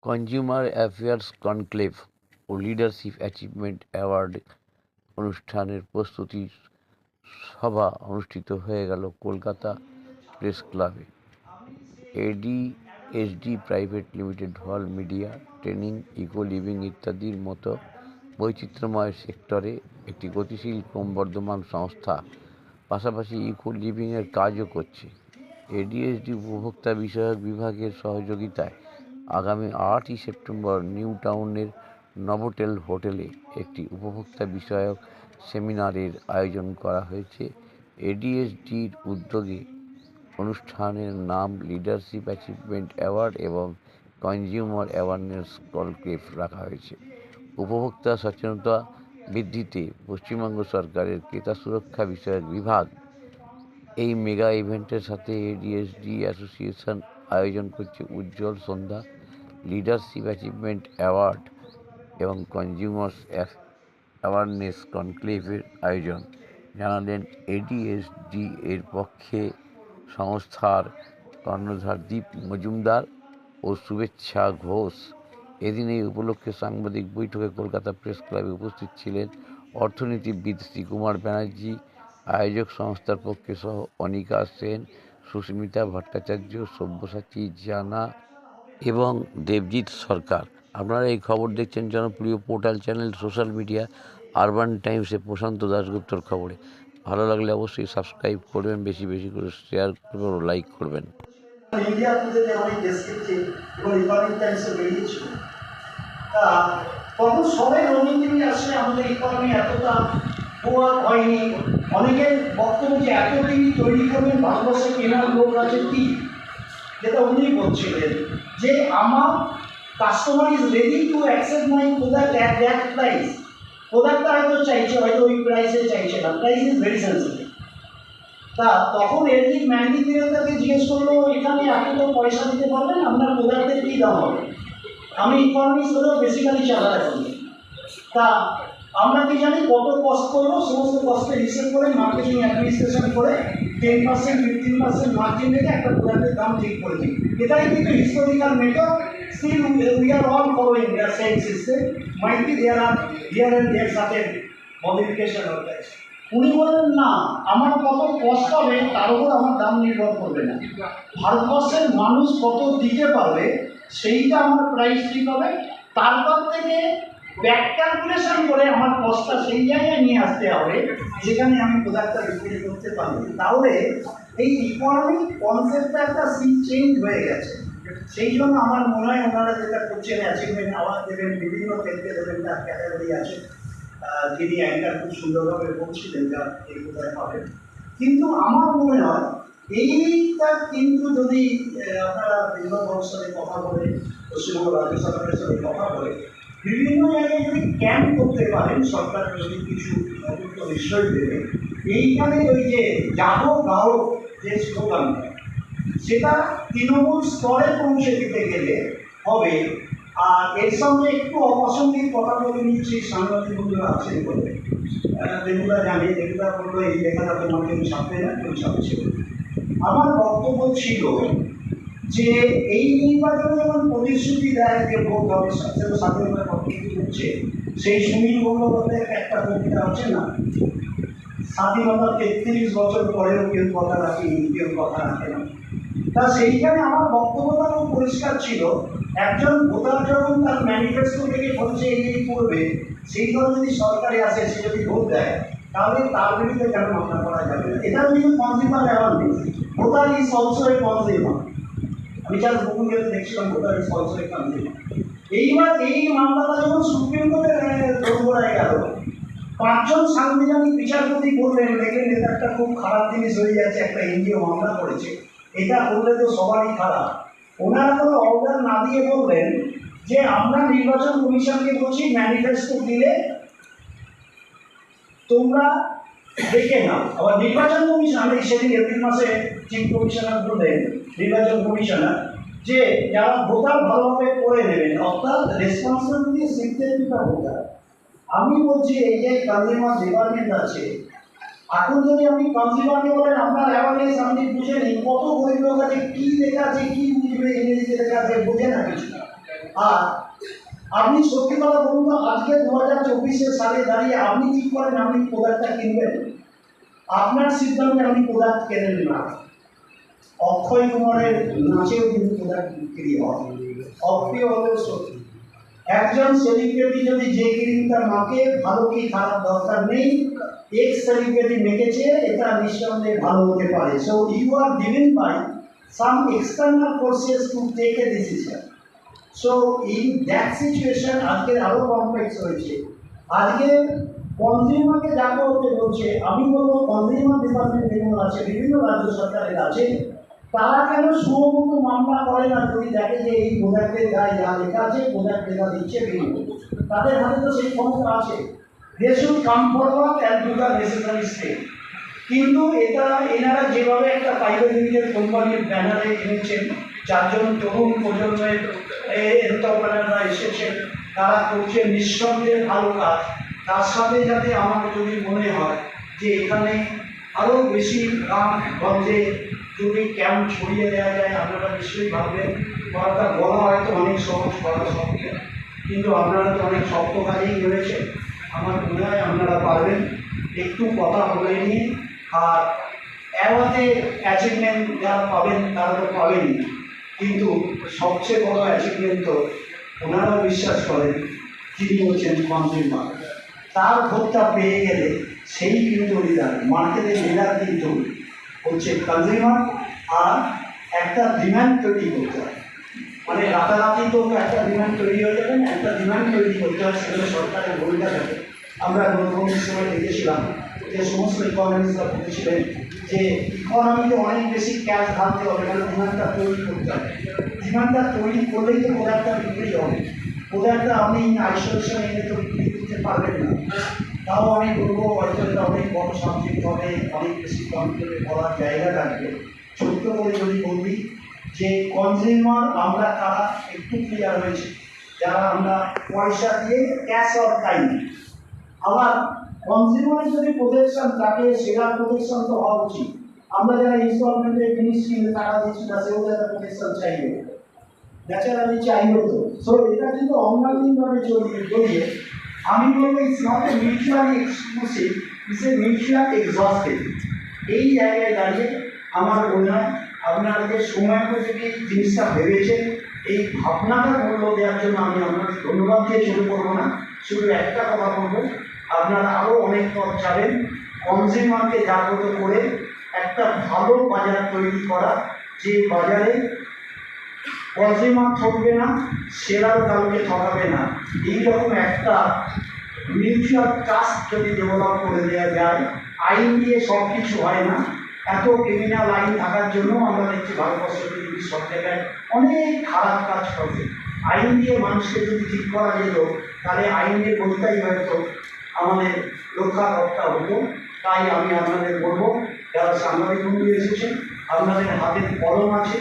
Consumer affairs conclave ও leadership achievement award অনুষ্ঠানের প্রস্তুতি সভা অনুষ্ঠিত হয়ে গেল কলকাতা প্রেস ক্লাবে। এডিএসডি প্রাইভেট লিমিটেড হল মিডিয়া, ট্রেনিং, ইকো লিভিং ইত্যাদির মতো বৈচিত্র্যময় সেক্টরে একটি গতিশীল ক্রমবর্ধমান সংস্থা, পাশাপাশি ইকো লিভিংয়ের কাজও করছে। এডিএসডি উপভোক্তা বিষয়ক বিভাগের সহযোগিতায় আগামী 8ই সেপ্টেম্বর নিউ টাউনের নভোটেল হোটেলে একটি উপভোক্তা বিষয়ক সেমিনারের আয়োজন করা হয়েছে। এডিএসডির উদ্যোগে অনুষ্ঠানের নাম লিডারশিপ অ্যাচিভমেন্ট অ্যাওয়ার্ড এবং কনজিউমার অ্যাওয়ারনেস কনক্লেভ রাখা হয়েছে। উপভোক্তা সচেতনতা বৃদ্ধিতে পশ্চিমবঙ্গ সরকারের ক্রেতা সুরক্ষা বিষয়ক বিভাগ এই মেগা ইভেন্টের সাথে এডিএসডি অ্যাসোসিয়েশন আয়োজন করছে উজ্জ্বল সন্ধ্যা, লিডারশিপ অ্যাচিভমেন্ট অ্যাওয়ার্ড এবং কনজিউমার্স অ্যাওয়ারনেস কনক্লেভের আয়োজন, জানালেন এডিএসডি এর পক্ষে সংস্থার কর্ণধার দীপ মজুমদার ও শুভেচ্ছা ঘোষ। এদিন এই উপলক্ষে সাংবাদিক বৈঠকে কলকাতা প্রেস ক্লাবে উপস্থিত ছিলেন অর্থনীতিবিদ শ্রীকুমার ব্যানার্জি, আয়োজক সংস্থার পক্ষে সহ অনিকা সেন, সুস্মিতা ভট্টাচার্য, সব্যসাচী জানা এবং দেবজিৎ সরকার। আপনারা এই খবর দেখছেন জনপ্রিয় portal channel social media Urban টাইমসে প্রশান্ত দাশগুপ্তর খবরে। ভালো লাগলে অবশ্যই সাবস্ক্রাইব করবেন, বেশি বেশি করে শেয়ার করবেন ও লাইক করবেন। তখন সবাই রবীন্দ্রী আসলে আমাদের ইকোনমি এতটা হয়নি। অনেকের বক্তব্য যে এত টিভি তৈরি করবেন ভারতবর্ষে কেনার লোক আছে কি, যেটা উনি বলছিলেন যে আমার customer is ready to accept my product at that price. প্রোডাক্টটা হয়তো চাইছে, হয়তো ওই প্রাইসে চাইছে না, প্রাইস ইজ ভেরি সেন্সিটিভ। তা তখন এরদিন ম্যান্ডি তাকে জিজ্ঞেস করলো, এখানে এত তো পয়সা দিতে পারবেন, আপনার প্রোডাক্টের কী দাম হবে? আমি ইকোনমিক্স হলেও বেসিক্যালি চালাতে পারি। তা আমরা কি জানি কত কস্ট করবো, সমস্ত কস্টের হিসেব করে মার্কেটিং অ্যাডমিনিস্ট্রেশন করে 10%, 15% মার্জিন রেখে একটা প্রোডাক্টের দাম ঠিক করে দিই। এটাই কিন্তু historical method. Still we are all following the same system. Might be there are here and there certain modification of that. উনি বলেন না, আমার কত কষ্ট হবে তার উপর আমার দাম নির্ভর করবে না, ভারতবর্ষের মানুষ কত দিতে পারবে সেইটা আমার প্রাইস ঠিক হবে। তারপর থেকে ব্যাক ক্যালকুলেশন করে আমার কস্টটা সেই জায়গায় নিয়ে আসতে হবে যেখানে আমি প্রোডাক্টটা বিক্রি করতে পারবো। তাহলে এই ইকোনমিক কনসেপ্টটা একটা সি চেঞ্জ হয়ে গেছে। সেই জন্য আমার মনে হয় ওনারা যেটা করছেন, অ্যাচিভমেন্ট আওয়াজ দেবেন, বিভিন্ন ক্ষেত্রে দেবেন, তার ক্যাটাগরি আছে। যিনি অ্যাঙ্কার খুব সুন্দরভাবে বলছিলেন যা এই কোথায় হবে। কিন্তু আমার মনে হয় এইটা কিন্তু যদি আপনারা বিভিন্ন সাথে কথা বলে, পশ্চিমবঙ্গ রাজ্য সরকারের সাথে কথা বলে, বিভিন্ন জায়গায় যদি ক্যাম্প করতে পারেন, সরকার যদি কিছু উপযুক্ত নিশ্চয় দেবে। এইখানে ওই যে যাবো গাও যে স্লোগানটা, সেটা তৃণমূল স্তরে পৌঁছে দিতে গেলে হবে। আর এর সঙ্গে একটু অপ্রাসঙ্গিক কথা বলে নিচ্ছি, সাংবাদিক বন্ধুরা আছেন বলে, যেগুলো জানি, যেগুলো বললো এই লেখাটা তোমাকে কেউ ছাপবে না, কেউ ছাপছে। আমার বক্তব্য ছিল যে এই নির্বাচনে যেমন প্রতিশ্রুতি দেয় যে ভোট হবে, সেটা স্বাধীনতা পক্ষে হচ্ছে, সেই সুনীল গঙ্গোপাধ্যায়ের একটা কবিতা আছে না, স্বাধীনতা 33 বছর পরেও কেউ কথা রাখেনি, কেউ কথা রাখে না। তা সেইখানে আমার বক্তব্যটা খুব পরিষ্কার ছিল, একজন ভোটার যখন তার ম্যানিফেস্টো থেকে বলছে এই করবে, সেই দল যদি সরকারে আসে, সে যদি ভোট দেয়, তাহলে তার বিরুদ্ধে কেন মামলা করা যাবে না? এটা কিন্তু consumer awareness. Voter is also a consumer. আমি যার বকুল গেলে দেখছিলাম, voter is also a consumer. এইবার এই মামলাটা যখন সুপ্রিম কোর্টে দোরগোড়ায় গেল, 5 জন সাংবিধানিক বিচারপতি বললেন, দেখলেন এটা একটা খুব খারাপ জিনিস হয়ে যাচ্ছে, একটা এনজিও মামলা করেছে, এটা করলে তো সবারই খারাপ। ওনারা কোনো অর্ডার না দিয়ে বললেন যে আমরা নির্বাচন কমিশনকে বলছি, ম্যানিফেস্টো দিলে তোমরা দেখে নাও। আবার নির্বাচন কমিশন সেদিন এপ্রিল মাসে চিফ কমিশনার বললেন, নির্বাচন কমিশনার, যে যারা ভোটার ভালোভাবে করে নেবেন, অর্থাৎ রেসপন্সিবিলিটি শিখতে ভোটার। আমি বলছি এই যে কনজিউমার ডিপার্টমেন্ট আছে, এখন যদি আপনি কনজিউমারকে বলেন আপনার অ্যাওয়ারনেস আপনি বুঝে নিন, কত গরিব লোক আছে, কী লেখা আছে, কী বুঝবে, ইংরেজিতে লেখা আছে, বোঝে না কিছু। আর আপনি সত্যি কথা বলুন তো, আজকে 2024 সালে দাঁড়িয়ে আপনি ঠিক করেন আপনি প্রোডাক্টটা কিনবেন, আপনার সিদ্ধান্তে আপনি প্রোডাক্ট কেনেন না। অক্ষয় কুমারের নাচেও কিন্তু প্রোডাক্ট বিক্রি হয়, অপ্রিয় হলেও সত্যি। একজন সেলিব্রিটি যদি যে ক্রিমটা মাকে, ভালো কি খারাপ দরকার নেই, এক্স সেলিব্রিটি মেখেছে, এটা নিঃসন্দেহে ভালো হতে পারে। So you are driven by some external forces to take a decision. So in that situation আজকে আরো কমপ্লেক্স হয়েছে। আজকে কনজিউমারকে যাকে হতে বলছে, আমি বলবো কনজিউমার ডিপার্টমেন্ট যেগুলো আছে, বিভিন্ন রাজ্য সরকারের আছে, তারা কেন সুমত মামলা করে না যদি দেখে যে এই প্রোডাক্টের গায়ে যা লেখা আছে, প্রোডাক্ট লেখা দিচ্ছে বিভিন্ন, তাদের হাতে তো সেই ক্ষমতা আছে। They should come forward and do the necessary step. কিন্তু এটা এনারা যেভাবে একটা প্রাইভেট লিমিটেড কোম্পানির ব্যানারে এনেছেন, 4 জন তরুণ প্রজন্মের এন্টারপ্রেনাররা এসেছেন, তারা করছে নিঃসন্দেহে ভালো কাজ। তার সাথে যাতে আমার যদি মনে হয় যে এখানে আরও বেশি গ্রামগঞ্জে যদি ক্যাম্প ছড়িয়ে দেওয়া যায়, আপনারা নিশ্চয়ই ভাববেন। কথাটা বলা হয়তো অনেক সহজ, করা শক্ত, কিন্তু আপনারা তো অনেক শক্ত কাজেই নেমেছেন। আমার মনে হয় আপনারা পারবেন। একটু কথা বলে নিয়ে, আর অ্যাওয়ার্ডে অ্যাচিভমেন্ট যারা পাবেন তারা তো পাবেনই, কিন্তু সবচেয়ে বড় অ্যাচিভমেন্ট তো ওনারাও বিশ্বাস করেন যিনি হচ্ছেন কনজিউমার। তার ভোটটা পেয়ে গেলে সেই কিন্তু লিডার, মার্কেটের লিডার কিন্তু হচ্ছে কনজিউমার। আর একটা ডিম্যান্ড তৈরি করতে হয়, মানে রাতারাতি তো একটা ডিম্যান্ড তৈরি হয়ে যাবে না, একটা ডিম্যান্ড তৈরি করতে হয়, সেখানে সরকারের ভূমিকা থাকে। আমরা নোটবন্দির সময় দেখেছিলাম যে সমস্ত ইকোনমিস্টরা বলেছিলেন যে ইকোনমিতে অনেক বেশি ক্যাশ ঢালতে হবে, মানে ডিমান্ডটা তৈরি করতে হবে। ডিমান্ডটা তৈরি করলেই তো প্রোডাক্টটা বিক্রি হবে। প্রোডাক্টটা আপনি আইসোলেশন এনে তো বিক্রি করতে পারবেন না। তাও আমি বলবো হয়তো এটা অনেক বড় সাবজেক্ট হবে, অনেক বেশি কমপ্লিটে করার জায়গা থাকবে। ছোট্ট করে যদি বলি যে কনজিউমার আমরা তারা একটু ক্লিয়ার হয়েছে, যারা আমরা পয়সা দিয়ে ক্যাশ অর টাইম। আবার কনজিউমারের যদি প্রোটেকশন থাকে, সেটা প্রোটেকশন তো হওয়া উচিত। আমরা যারা ইনস্টলমেন্টে জিনিস কিনে টাকা দিচ্ছি না, সেও যারা প্রোটেকশন চাইবে, ন্যাচারালি চাইবে তো। সো এটা কিন্তু অঙ্গাঙ্গিকভাবে চলিয়ে আমি বলবো it's not a mutually exclusive, it's a mutual এক্সস্টিভ। এই জায়গায় দাঁড়িয়ে আমার মনে হয় আপনারা যে সময় করে যদি জিনিসটা ভেবেছেন, এই ভাবনাটা মূল্য দেওয়ার জন্য আমি আপনাদের ধন্যবাদ দিয়ে শুরু করবো না। শুধু একটা কথা বলবো, আপনারা আরও অনেক পথ যাবেন। কনজিউমারকে জাগ্রত করে একটা ভালো বাজার তৈরি করা, যে বাজারে কনজিউমার ঠকবে না, সেরাও কাউকে ঠকাবে না, এইরকম একটা মিউচুয়াল ট্রাস্ট যদি ডেভেলপ করে দেওয়া যায়। আইন দিয়ে সব কিছু হয় না। এত ক্রিমিনাল আইন থাকার জন্য আমরা দেখছি ভারতবর্ষের পৃথিবীর সব জায়গায় অনেক খারাপ কাজ করে। আইন দিয়ে মানুষকে যদি ঠিক করা যেত, তাহলে আইনের বলতেই হয়তো আমাদের রক্ষাকর্তা হতো। তাই আমি আপনাদের বলবো, যারা সাংবাদিক বন্ধু এসেছেন, আপনাদের হাতে কলম আছে,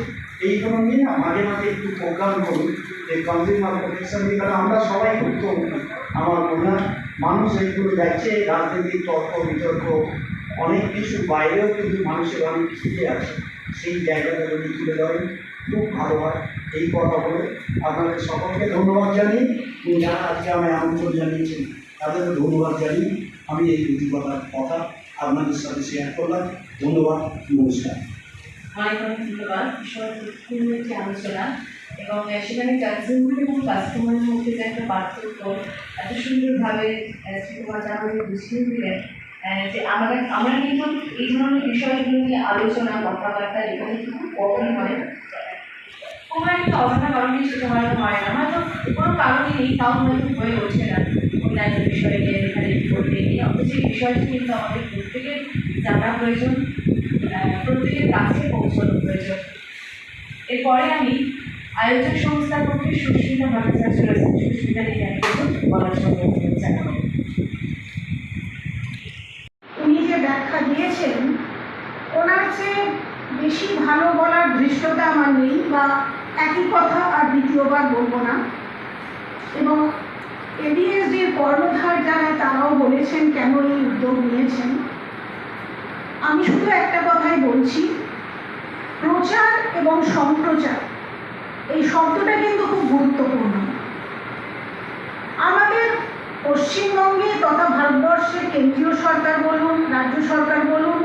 এইগুলো নিয়ে না মাঝে মাঝে একটু প্রোগ্রাম করুন, এই কনজিউমার প্রোটেকশন নিয়ে। কারণ আমরা সবাই করতে, আমার মনে হয় মানুষ এইগুলো যাচ্ছে, রাজনীতি, তর্ক বিতর্ক, অনেক কিছু বাইরেও কিন্তু মানুষের অনেক শিখে আছে। সেই জায়গাটা যদি তুলে ধরেন খুব ভালো হয়। এই কথা বলে আপনাদের সকলকে ধন্যবাদ জানিয়ে, যারা আজকে আমায় আমন্ত্রণ জানিয়েছেন তাদেরও ধন্যবাদ জানিয়ে আমি এই দুটি কথা আপনাদের সাথে শেয়ার করলাম। ধন্যবাদ, নমস্কার। অনেক অনেক ধন্যবাদ। ভীষণ গুরুত্বপূর্ণ একটি আলোচনা, এবং সেখানে কনজিউমার এবং কাস্টমারের মধ্যে যে একটা পার্থক্য এত সুন্দরভাবে শ্রীকুমার আমাদের বুঝিয়ে দিলেন, যে আমরা কিন্তু এই ধরনের বিষয়গুলো নিয়ে আলোচনা, কথাবার্তা এখানে কিন্তু কমই হয়। কোনো একটা অজানা কারণে সেটা হয়তো হয় না, হয়তো কোনো কারণই নেই, তাও হয়তো হয়ে ওঠে না অন্যান্য বিষয়ে এখানে করতে গিয়ে। অথচ এই বিষয়টি কিন্তু আমাদের প্রত্যেকের জানা প্রয়োজন, প্রত্যেকের কাছে পৌঁছানো প্রয়োজন। এরপরে আমি আয়োজক সংস্থার পক্ষে সুস্মিতা ভট্টাচার্য রয়েছেন, সুস্মিতা ডেকে বলার জন্য জানাবো। উনি যে ব্যাখ্যা দিয়েছেন, ওনার চেয়ে বেশি ভালো বলার ধৃষ্টতা আমার নেই, বা একই কথা আর দ্বিতীয়বার বলবো না। এবং এবিএসডির কর্ণধার যারা, তারাও বলেছেন কেন এই উদ্যোগ নিয়েছেন। আমি শুধু একটা কথাই বলছি, প্রচার এবং সম্প্রচার এই শব্দটা কিন্তু খুব গুরুত্বপূর্ণ। কেন্দ্রীয় সরকার বলুন, রাজ্য সরকার বলুন,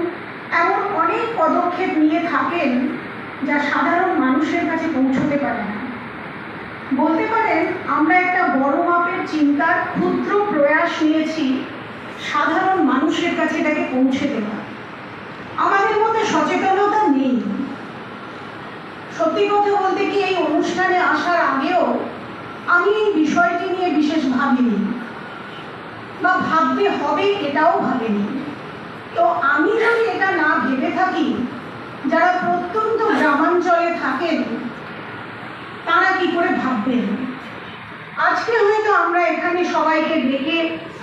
এমন অনেক পদক্ষেপ নিয়ে থাকেন যা সাধারণ মানুষের কাছে পৌঁছতে পারে না। বলতে পারেন আমরা একটা বড় মাপের চিন্তার ক্ষুদ্র প্রয়াস নিয়েছি সাধারণ মানুষের কাছে এটাকে পৌঁছে দেওয়া। আমাদের মধ্যে সচেতনতা নেই। সত্যি কথা বলতে কি, এই অনুষ্ঠানে আসার আগেও আমি এই বিষয়টি নিয়ে বিশেষ ভাবিনি, বা ভাবতে হবে এটাও ভাবিনি। তো আমি যদি এটা না ভেবে থাকি, যারা প্রত্যন্ত গ্রামাঞ্চলে থাকেন তারা কি করে ভাববেন? আজকে হয়তো আমরা এখানে সবাইকে ডেকে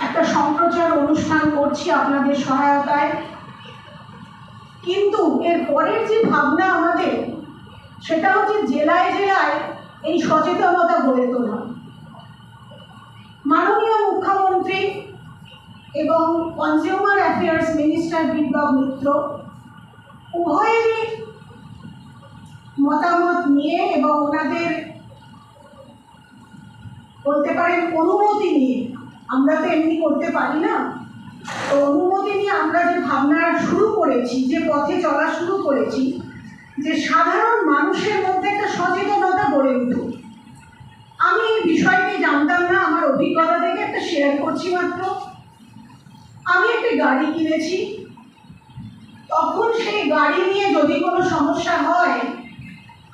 একটা সম্প্রচার অনুষ্ঠান করছি আপনাদের সহায়তায়, কিন্তু এর পরের যে ভাবনা আমাদের, সেটা হচ্ছে জেলায় জেলায় এই সচেতনতা গড়ে তোলা। মাননীয় মুখ্যমন্ত্রী এবং কনজিউমার অ্যাফেয়ার্স মিনিস্টার বিপ্লব মিত্র উভয়েরই মতামত নিয়ে এবং ওনাদের বলতে পারেন অনুমতি নিয়ে, আমরা তো এমনি করতে পারি না, তো অনুমতি নিয়ে আমরা যে ভাবনা শুরু করেছি, যে পথে চলা শুরু করেছি, যে সাধারণ মানুষের মধ্যে একটা সচেতনতা গড়ে উঠুক। আমি এই বিষয়টি জানতাম না, আমার অভিজ্ঞতা থেকে একটা শেয়ার করছি মাত্র। আমি একটা গাড়ি কিনেছি, তখন সেই গাড়ি নিয়ে যদি কোনো সমস্যা হয়,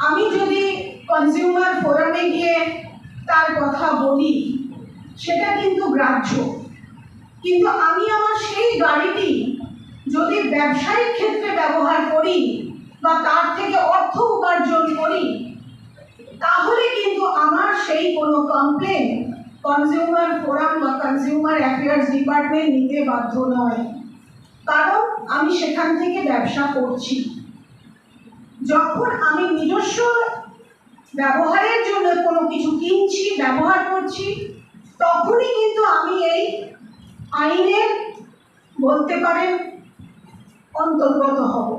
আমি যদি কনজিউমার ফোরামে গিয়ে তার কথা বলি, সেটা কিন্তু গ্রাহ্য। কিন্তু আমি আমার সেই গাড়িটি যদি ব্যবসায়িক ক্ষেত্রে ব্যবহার করি বা তার থেকে অর্থ উপার্জন করি, তাহলে কিন্তু আমার সেই কোনো কমপ্লেন কনজিউমার ফোরাম বা কনজিউমার অ্যাফেয়ার্স ডিপার্টমেন্ট নিতে বাধ্য নয়, কারণ আমি সেখান থেকে ব্যবসা করছি। যখন আমি নিজস্ব ব্যবহারের জন্য কোনো কিছু কিনছি, ব্যবহার করছি, তখনই কিন্তু আমি এই আইনের বলতে পারেন অন্তর্গত হব।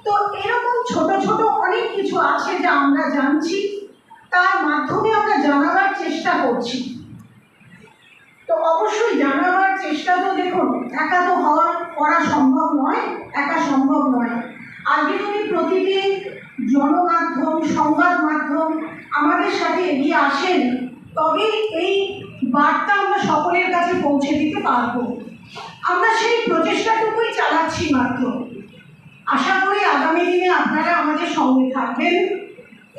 তো এরকম ছোট ছোট অনেক কিছু আছে যা আমরা জানছি, তার মাধ্যমে আমরা জানাবার চেষ্টা করছি। তো অবশ্যই জানাবার চেষ্টা তো দেখুন, একা তো করা সম্ভব নয়, একা সম্ভব নয়। আজকে যদি প্রতিটি জনমাধ্যম, সংবাদ মাধ্যম আমাদের সাথে এগিয়ে আসেন, তবে এই বার্তা আমরা সকলের কাছে পৌঁছে দিতে পারবো। আমরা সেই প্রচেষ্টাটুকুই চালাচ্ছি মাত্র। আশা করি আগামী দিনে আপনারা আমাদের সঙ্গে থাকবেন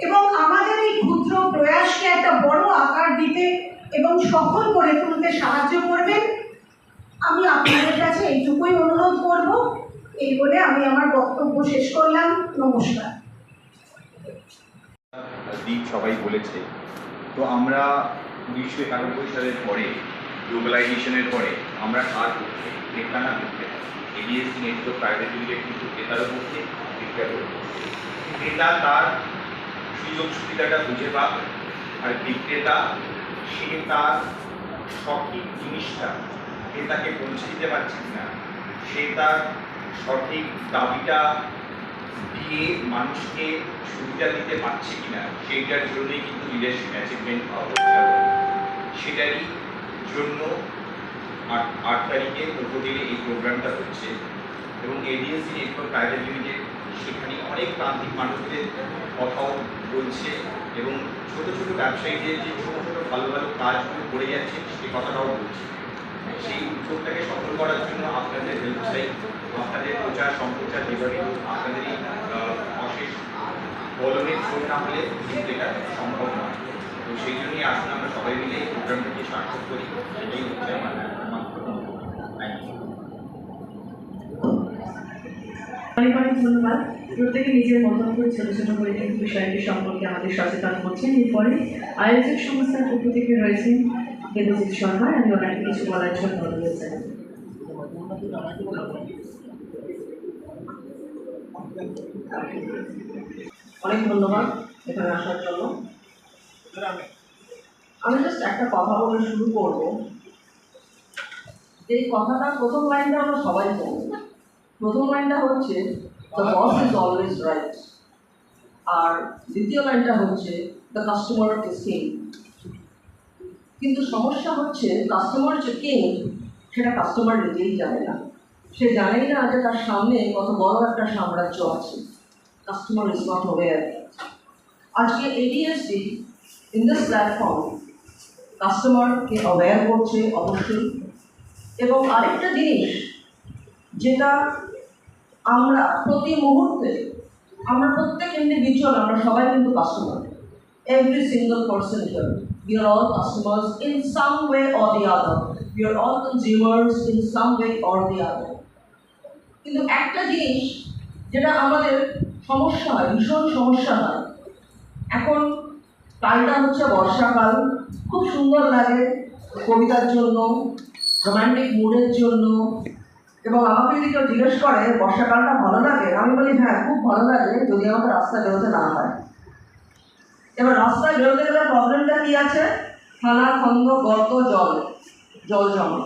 এবং আমাদের এই ক্ষুদ্র প্রয়াসকে একটা বড় আকার দিতে এবং সফল করে তুলতে সাহায্য করবেন। আমি আপনাদের কাছে এইটুকুই অনুরোধ করব। এই বলে আমি আমার বক্তব্য শেষ করলাম। নমস্কার। দিক সবাই বলেছে। তো আমরা 1991 সালের পরে, গ্লোবালাইজেশনের পরে আমরা কার পক্ষে? ক্রেতা না বিক্রেতা? এডিএসসি নেটওয়ার্ক প্রাইভেট লিমিটেড কিন্তু ক্রেতারও পক্ষে, বিক্রেতারও পক্ষে। ক্রেতা তার সুযোগ সুবিধাটা বুঝে পাক, আর বিক্রেতা সে তার সঠিক জিনিসটা ক্রেতাকে পৌঁছে দিতে পারছে না, সে তার সঠিক দাবিটা দিয়ে মানুষকে সুবিধা দিতে পারছে কিনা, সেইটার জন্যই কিন্তু লিডারশিপ অ্যাচিভমেন্ট পাওয়া। সেটারই জন্য 8 তারিখে উপজেলে এই প্রোগ্রামটা হচ্ছে এবং এডিএসসি নেটওয়ার্ক প্রাইভেট লিমিটেড সেখানে অনেক প্রান্তিক মানুষদের কথাও বলছে এবং ছোট ছোট ব্যবসায়ীদের যে ছোটো ছোটো ভালো ভালো কাজগুলো করে যাচ্ছে সেই কথাটাও বলছে। সেই উদ্যোগটাকে সফল করার জন্য আপনাদের ওয়েবসাইট, আপনাদের প্রচার সম্প্রচার যেভাবে আপনাদের এই অশেষ বলনের জোর না হলে কিন্তু এটা সম্ভব নয়। তো সেই জন্যই আসলে আমরা সবাই মিলে এই প্রোগ্রামটাকে সার্থক করি, সেটাই হচ্ছে আমার মাত্র। অনেক অনেক ধন্যবাদ। প্রত্যেকে নিজের মতন করে ছোটো ছোটো করে বিষয়টি সম্পর্কে আমাদের সচেতন করছেন। এরপরে আয়োজক সংস্থার পক্ষ থেকে রয়েছেন দেবজিৎ শর্মা। আমি ওনাকে কিছু বলার জন্য অনুরোধ জানাই। অনেক ধন্যবাদ এখানে আসার জন্য। আমি জাস্ট একটা কথা বলে শুরু করব। এই কথাটা প্রথম লাইনটা আমরা সবাই জানি। প্রথম লাইনটা হচ্ছে the boss is always right, আর দ্বিতীয় লাইনটা হচ্ছে দ্য কাস্টমার ইজ কিং। কিন্তু সমস্যা হচ্ছে কাস্টমার যে কিং সেটা কাস্টমার নিজেই জানে না। সে জানেই না যে তার সামনে কত বড় একটা সাম্রাজ্য আছে। Customer is not aware. আজকে এডিএসডি ইন দিস প্ল্যাটফর্ম কাস্টমারকে অ্যাওয়্যার করছে অবশ্যই। এবং আরেকটা জিনিস যেটা আমরা প্রতি মুহূর্তে, আমরা প্রত্যেক ইন্ডিভিজুয়াল, আমরা সবাই কিন্তু customer. Every single person here, we are all customers in some way or the other. We are all consumers in some way or the other. কিন্তু একটা জিনিস যেটা আমাদের সমস্যা হয়, ভীষণ সমস্যা হয়, এখন কালটা হচ্ছে বর্ষাকাল, খুব সুন্দর লাগে কবিতার জন্য, রোমান্টিক মুডের জন্য। এবং আমাকে যদি কেউ জিজ্ঞেস করে বর্ষাকালটা ভালো লাগে, আমি বলি হ্যাঁ খুব ভালো লাগে, যদি আমাকে রাস্তায় বেরোতে না হয়। এবার রাস্তায় বেরোতে গেলে প্রবলেমটা কী আছে? খানা খন্দ গর্ত, জল জমা।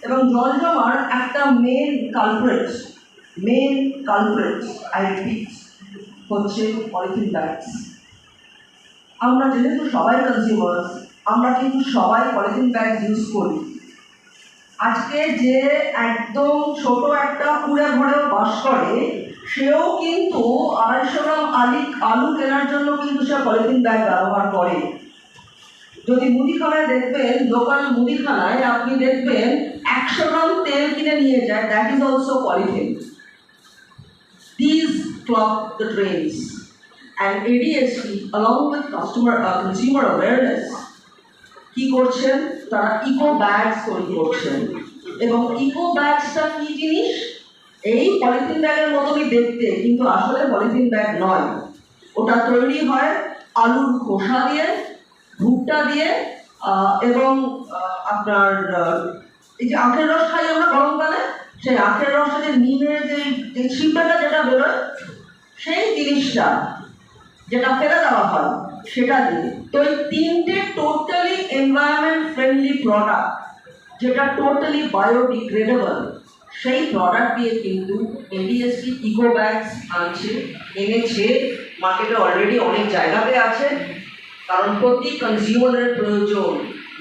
এবং জল জমার একটা মেন কালপ্রিট, আই রিপিট, হচ্ছে পলিথিন ব্যাগস। আমরা যেহেতু সবাই কনজিউমার্স, আমরা কিন্তু সবাই পলিথিন ব্যাগ ইউজ করি। আজকে যে একদম ছোট একটা কুড়ে ঘরেও বাস করে, সেও কিন্তু 250 গ্রাম আলু কেনার জন্য কিন্তু সে পলিথিন ব্যাগ ব্যবহার করে। যদি মুদিখানায় দেখবেন, লোকাল মুদিখানায় আপনি দেখবেন 100 গ্রাম তেল কিনে নিয়ে যায়, that is also polythene. These clog the drains, and ADSP along with consumer awareness কি করছেন? তারা ইকো ব্যাগস তৈরি করছেন। এবং ইকো ব্যাগসটা কি জিনিস? এই পলিথিন ব্যাগের মতনই দেখতে, কিন্তু আসলে পলিথিন ব্যাগ নয়। ওটা তৈরি হয় আলুর খোসা দিয়ে, ভুট্টা দিয়ে, এবং আপনার এই যে আখের রস খাই আমরা গরমকালে, সেই আখের রসে যে নিমের যে ছিপেটা যেটা বেরোয়, সেই জিনিসটা যেটা ফেলে দেওয়া হয় সেটা দিয়ে। তো এই 3টে টোটালি এনভায়রনমেন্ট ফ্রেন্ডলি প্রোডাক্ট, যেটা টোটালি বায়োডিগ্রেডেবল, সেই প্রোডাক্ট দিয়ে কিন্তু এডিএসপি ইকো ব্যাগস এনেছে। মার্কেটে অলরেডি অনেক জায়গাতে আছে, কারণ প্রতি কনজিউমারের প্রয়োজন।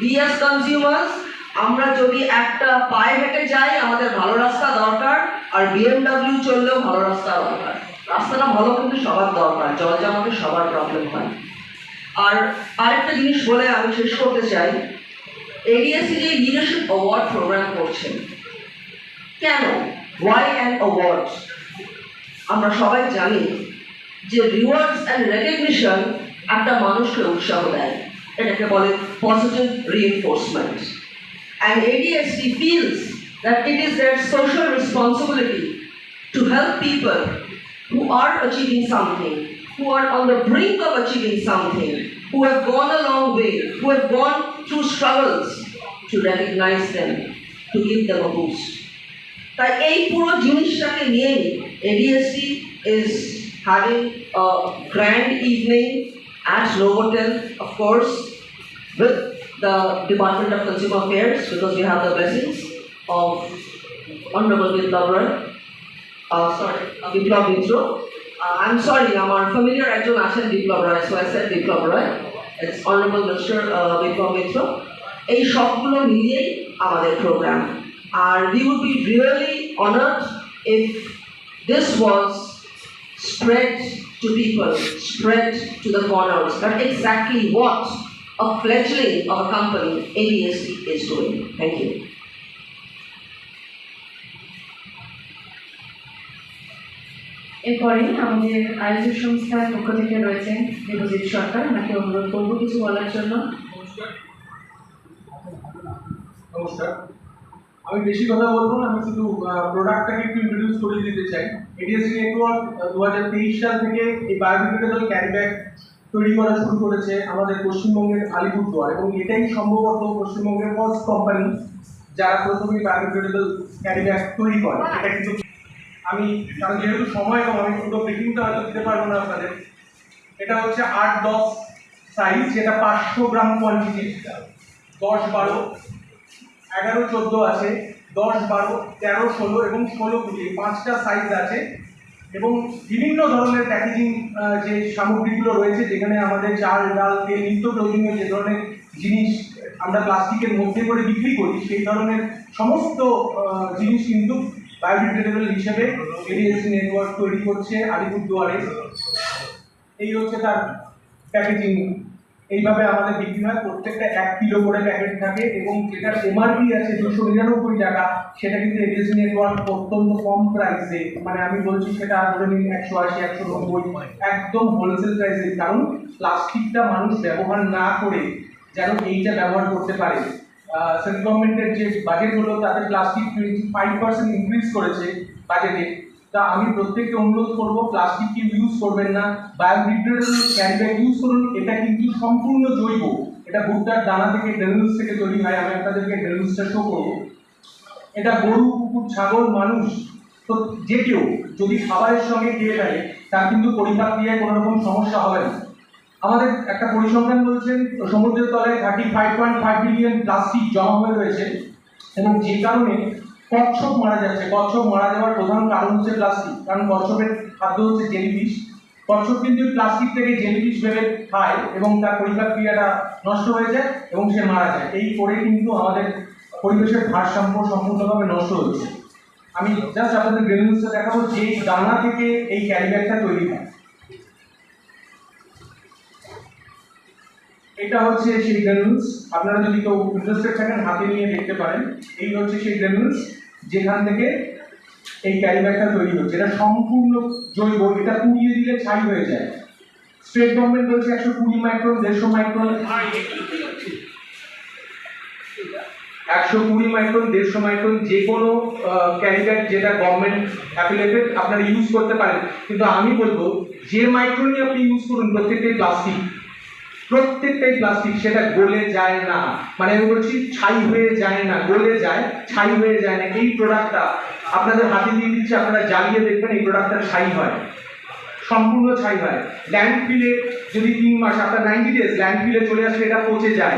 উই অ্যাজ কনজিউমার্স, আমরা যদি একটা পায়ে হেঁটে যাই, আমাদের ভালো রাস্তা দরকার, আর BMW চললেও ভালো রাস্তা দরকার। রাস্তাটা ভালো কিন্তু সবার দরকার, জল জমাতে সবার প্রবলেম হয়। আর আরেকটা জিনিস বলে আমি শেষ করতে চাই, এডিএসসি যে লিডারশিপ অ্যাওয়ার্ড প্রোগ্রাম করছেন, কেন, ওয়াই অ্যান অ্যাওয়ার্ড? আমরা সবাই জানি যে রিওয়ার্ডস অ্যান্ড রেকগনিশন একটা মানুষকে উৎসাহ দেয়, এটাকে বলে positive reinforcement. And ADSD feels that it is their social responsibility to help people who are achieving something, who are on the brink of achieving something, who have gone a long way, who have gone through struggles, to recognize them, to give them a boost. তাই এই পুরো জিনিসটাকে নিয়েই ADSD is having a grand evening at Novotel, of course, with the Department of Consumer Affairs, because we have the blessings of Honorable Biplab Mitra. I'm sorry, আমার familiar একজন আছেন বিপ্লব রায়, so I said Biplab Roy. It's Honorable Mr. Biplab Mitra. এই সবগুলো মিলিয়েই আমাদের programme. আর we would be really honored if this was spread to people, spread to the corners. That's exactly what a fledgling of a company, ADSD, is doing. Thank you. এরপরে আমাদের আয়োজক সংস্থার পক্ষ থেকে রয়েছেন দেবজিৎ সরকার, ওনাকে অনুরোধ করবো কিছু বলার জন্য। নমস্কার, আমি বেশি কথা বলবো না, আমি শুধু প্রোডাক্টটাকে একটু ইন্ট্রোডিউস করে দিতে চাই। এডিএসডি নেটওয়ার্ক 2023 সাল থেকে এই বায়োডিগ্রেডেবল ক্যারি ব্যাগ তৈরি করা শুরু করেছে আমাদের পশ্চিমবঙ্গের আলিপুরদুয়ার, এবং এটাই সম্ভবত পশ্চিমবঙ্গের ফার্স্ট কোম্পানি যারা প্রথমেই বায়োডিগ্রেডেবল ক্যারি ব্যাগ তৈরি করে। এটা কিন্তু আমি, কারণ যেহেতু সময় কম, আমি পুরো প্যাকিংটা হয়তো দিতে পারবো না আপনাদের। এটা হচ্ছে 8-10 সাইজ, যেটা 500 গ্রাম কোয়ান্টিটি, 10-12, 11-14 আছে, 10-12, 13-16 এবং 16-20, 5টা সাইজ আছে। এবং বিভিন্ন ধরনের প্যাকেজিং যে সামগ্রীগুলো রয়েছে, যেখানে আমাদের চাল, ডাল, তেল, নিত্য প্রয়োজনীয় যে ধরনের জিনিস আমরা প্লাস্টিকের মধ্যে করে বিক্রি করি সেই ধরনের সমস্ত জিনিস কিন্তু বায়োডিগ্রেডেবল হিসেবে এডিএসসি নেটওয়ার্ক তৈরি করছে আলিপুরদুয়ারে। এই হচ্ছে তার প্যাকেজিং। এইভাবে আমাদের বিক্রি হয়, প্রত্যেকটা 1 কিলো করে প্যাকেট থাকে এবং যেটার এমআরপি আছে 299 টাকা, সেটা কিন্তু এডিএসসি নেটওয়ার্ক অত্যন্ত কম প্রাইসে, মানে আমি বলছি সেটা ধরে নিন 180 190 একদম হোলসেল প্রাইসে। কারণ প্লাস্টিকটা মানুষ ব্যবহার না করে যেন এইটা ব্যবহার করতে পারে। সেন্ট্রাল গভর্নমেন্টের যে বাজেট হলো তাতে প্লাস্টিক 25% ইনক্রিজ করেছে বাজেটে। তা আমি প্রত্যেককে অনুরোধ করবো প্লাস্টিককে ইউজ করবেন না, বায়োডিগ্রেডেবল ক্যারি ব্যাগ ইউজ করুন। এটা কিন্তু সম্পূর্ণ জৈব, এটা ভুট্টার দানা থেকে গ্রানুলস থেকে তৈরি হয়। আমি আপনাদেরকে গ্রানুলসটা শো করবো। এটা গরু, কুকুর, ছাগল, মানুষ তো যে কেউ যদি খাবারের সঙ্গে খেয়ে থাকে তার কিন্তু পরিপাক ক্রিয়ায় কোনো রকম সমস্যা হবে না। আমাদের একটা পরিসংখ্যান বলছেন সমুদ্রের তলায় 35.5 বিলিয়ন প্লাস্টিক জমা হয়ে রয়েছে এবং যে কারণে কচ্ছপ মারা যাচ্ছে। কচ্ছপ মারা যাওয়ার প্রধান কারণ হচ্ছে প্লাস্টিক, কারণ কচ্ছপের খাদ্য হচ্ছে জেলিফিশ। কচ্ছপ কিন্তু প্লাস্টিক থেকে জেলিফিশ ভেবে খায় এবং তার পরিপাক ক্রিয়াটা নষ্ট হয়ে যায় এবং সে মারা যায়। এই করে কিন্তু আমাদের পরিবেশের ভারসাম্য সম্পূর্ণভাবে নষ্ট হচ্ছে। আমি জাস্ট আপনাদের গ্রানুলসটা দেখাবো যে দানা থেকে এই ক্যারি ব্যাগটা তৈরি হয়। এটা হচ্ছে সেই গ্রানুলস। আপনারা যদি কেউ ইন্টারেস্টেড থাকেন হাতে নিয়ে দেখতে পারেন। এই হচ্ছে সেই গ্রানুলস যেখান থেকে এই ক্যারি ব্যাগটা তৈরি হচ্ছে। এটা সম্পূর্ণ জৈব, এটা পুড়িয়ে দিলে ছাই হয়ে যায়। স্টেট গভর্নমেন্ট বলছে 120 মাইক্রন, 150 মাইক্রন, 120 মাইক্রন, 150 মাইক্রন যে কোনো ক্যারি ব্যাগ যেটা গভর্নমেন্ট অ্যাফিলিয়েটেড আপনারা ইউজ করতে পারেন। কিন্তু আমি বলবো যে মাইক্রনই আপনি ইউজ করুন প্রত্যেকটাই প্লাস্টিক, প্রত্যেকটাই প্লাস্টিক। সেটা গলে যায় না, মানে আমি বলছি ছাই হয়ে যায় না, গলে যায়, ছাই হয়ে যায় না। এই প্রোডাক্টটা আপনাদের হাতে দিয়ে দিচ্ছি, আপনারা জ্বালিয়ে দেখবেন এই প্রোডাক্টটা ছাই হয়, সম্পূর্ণ ছাই হয়। ল্যান্ডফিলে যদি 3 মাস আপনার 90 ডেজ ল্যান্ডফিলে চলে আসলে এটা পচে যায়।